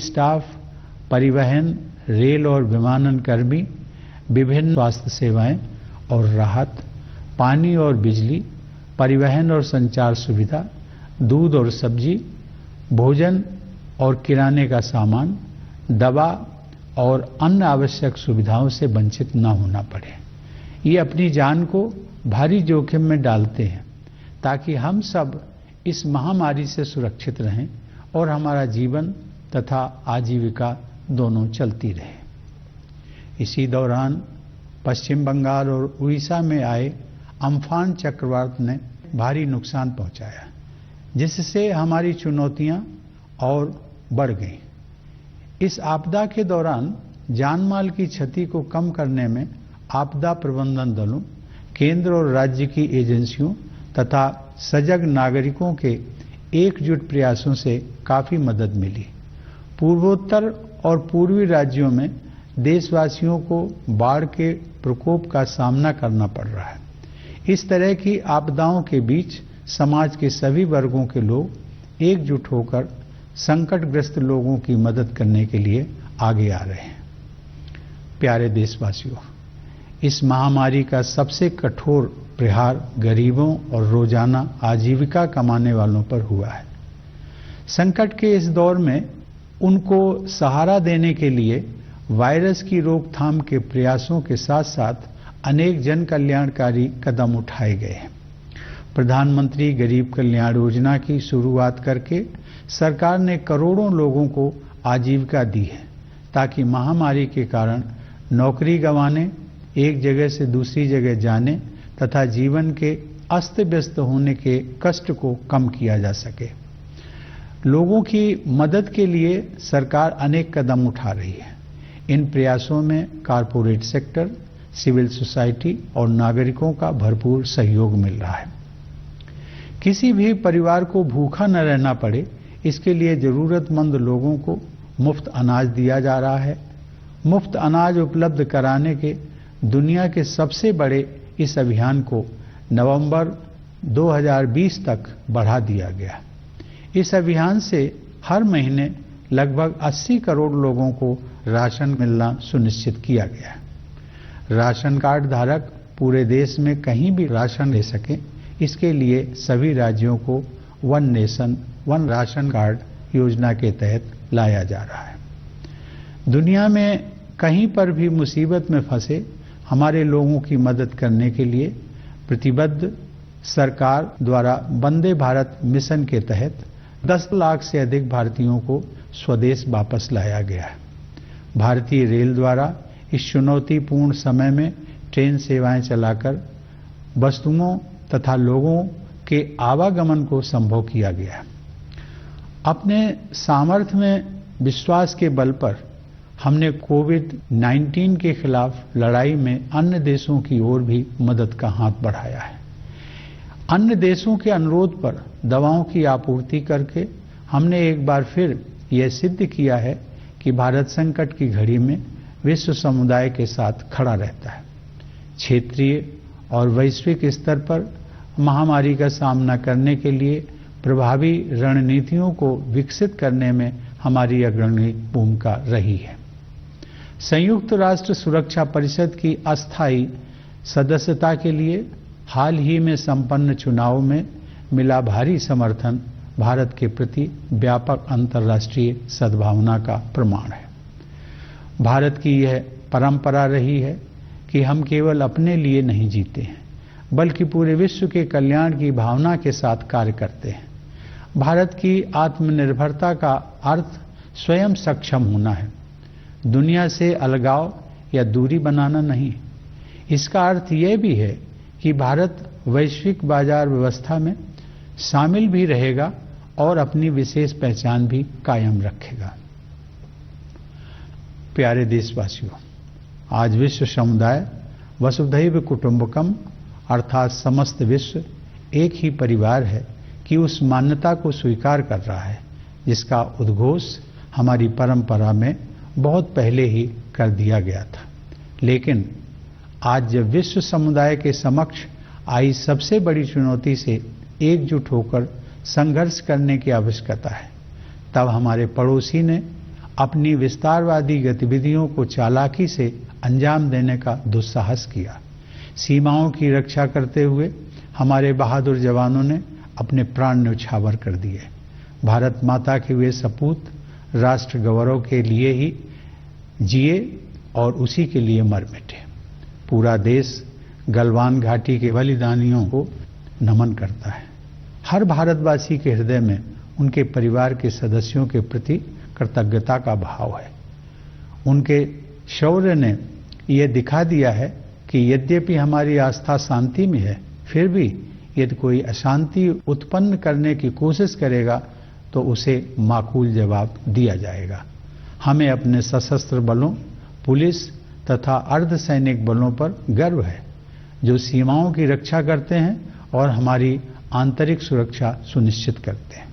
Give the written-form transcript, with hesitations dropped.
Staff, परिवहन, rail और विमानन कर्मी, विभिन्न स्वास्थ्य सेवाएं और राहत, पानी और बिजली, परिवहन और संचार सुविधा, दूध और सब्जी, भोजन और किराने का सामान, दवा और अन्य आवश्यक सुविधाओं से वंचित न होना पड़े। ये अपनी जान को भारी जोखिम में डालते हैं ताकि हम सब इस महामारी से सुरक्षित रहें और हमारा जीवन तथा आजीविका दोनों चलती रहे। इसी दौरान पश्चिम बंगाल और उड़ीसा में आए अम्फान चक्रवात ने भारी नुकसान पहुंचाया, जिससे हमारी चुनौतियां और बढ़ गईं। इस आपदा के दौरान जानमाल की क्षति को कम करने में आपदा प्रबंधन दलों, केंद्र और राज्य की एजेंसियों तथा सजग नागरिकों के एकजुट प्रयासों से काफी मदद मिली। पूर्वोत्तर और पूर्वी राज्यों में देशवासियों को बाढ़ के प्रकोप का सामना करना पड़ रहा है। इस तरह की आपदाओं के बीच समाज के सभी वर्गों के लोग एकजुट होकर संकटग्रस्त लोगों की मदद करने के लिए आगे आ रहे हैं। प्यारे देशवासियों, इस महामारी का सबसे कठोर प्रहार गरीबों और रोजाना आजीविका कमाने वालों पर हुआ है। संकट के इस दौर में उनको सहारा देने के लिए वायरस की रोकथाम के प्रयासों के साथ साथ अनेक जन कल्याणकारी कदम उठाए गए हैं। प्रधानमंत्री गरीब कल्याण योजना की शुरुआत करके सरकार ने करोड़ों लोगों को आजीविका दी है, ताकि महामारी के कारण नौकरी गंवाने, एक जगह से दूसरी जगह जाने तथा जीवन के अस्त व्यस्त होने के कष्ट को कम किया जा सके। लोगों की मदद के लिए सरकार अनेक कदम उठा रही है। इन प्रयासों में कारपोरेट सेक्टर, सिविल सोसाइटी और नागरिकों का भरपूर सहयोग मिल रहा है। किसी भी परिवार को भूखा न रहना पड़े, इसके लिए जरूरतमंद लोगों को मुफ्त अनाज दिया जा रहा है। मुफ्त अनाज उपलब्ध कराने के दुनिया के सबसे बड़े इस अभियान को नवंबर 2020 तक बढ़ा दिया गया। इस अभियान से हर महीने लगभग 80 करोड़ लोगों को राशन मिलना सुनिश्चित किया गया है। राशन कार्ड धारक पूरे देश में कहीं भी राशन ले सकें, इसके लिए सभी राज्यों को one nation one ration card योजना के तहत लाया जा रहा है। दुनिया में कहीं पर भी मुसीबत में फंसे हमारे लोगों की मदद करने के लिए प्रतिबद्ध सरकार द्वारा वंदे भारत मिशन के तहत 10 लाख से अधिक भारतीयों को स्वदेश वापस लाया गया है। भारतीय रेल द्वारा इस चुनौतीपूर्ण समय में ट्रेन सेवाएं चलाकर वस्तुओं तथा लोगों के आवागमन को संभव किया गया है। अपने सामर्थ्य में विश्वास के बल पर हमने कोविड-19 के खिलाफ लड़ाई में अन्य देशों की ओर भी मदद का हाथ बढ़ाया है। अन्य देशों के अनुरोध पर दवाओं की आपूर्ति करके हमने एक बार फिर यह सिद्ध किया है कि भारत संकट की घड़ी में विश्व समुदाय के साथ खड़ा रहता है। क्षेत्रीय और वैश्विक स्तर पर महामारी का सामना करने के लिए प्रभावी रणनीतियों को विकसित करने में हमारी अग्रणी भूमिका रही है। संयुक्त राष्ट्र सुरक्षा परिषद की अस्थायी सदस्यता के लिए हाल ही में संपन्न चुनाव में मिला भारी समर्थन भारत के प्रति व्यापक अंतर्राष्ट्रीय सद्भावना का प्रमाण है। भारत की यह परंपरा रही है कि हम केवल अपने लिए नहीं जीते हैं, बल्कि पूरे विश्व के कल्याण की भावना के साथ कार्य करते हैं। भारत की आत्मनिर्भरता का अर्थ स्वयं सक्षम होना है, दुनिया से अलगाव या दूरी बनाना नहीं। इसका अर्थ यह भी है कि भारत वैश्विक बाजार व्यवस्था में शामिल भी रहेगा और अपनी विशेष पहचान भी कायम रखेगा। प्यारे देशवासियों, आज विश्व समुदाय वसुधैव कुटुंबकम अर्थात समस्त विश्व एक ही परिवार है कि उस मान्यता को स्वीकार कर रहा है जिसका उद्घोष हमारी परंपरा में बहुत पहले ही कर दिया गया था। लेकिन आज जब विश्व समुदाय के समक्ष आई सबसे बड़ी चुनौती से एकजुट होकर संघर्ष करने की आवश्यकता है, तब हमारे पड़ोसी ने अपनी विस्तारवादी गतिविधियों को चालाकी से अंजाम देने का दुस्साहस किया। सीमाओं की रक्षा करते हुए हमारे बहादुर जवानों ने अपने प्राण न्यौछावर कर दिए। भारत माता के वे सपूत राष्ट्र गौरव के लिए ही जिए और उसी के लिए मर मिटे। पूरा देश गलवान घाटी के बलिदानियों को नमन करता है। हर भारतवासी के हृदय में उनके परिवार के सदस्यों के प्रति कृतज्ञता का भाव है। उनके शौर्य ने यह दिखा दिया है कि यद्यपि हमारी आस्था शांति में है, फिर भी यदि कोई अशांति उत्पन्न करने की कोशिश करेगा तो उसे माकूल जवाब दिया जाएगा। हमें अपने सशस्त्र बलों, पुलिस तथा अर्धसैनिक बलों पर गर्व है, जो सीमाओं की रक्षा करते हैं और हमारी आंतरिक सुरक्षा सुनिश्चित करते हैं।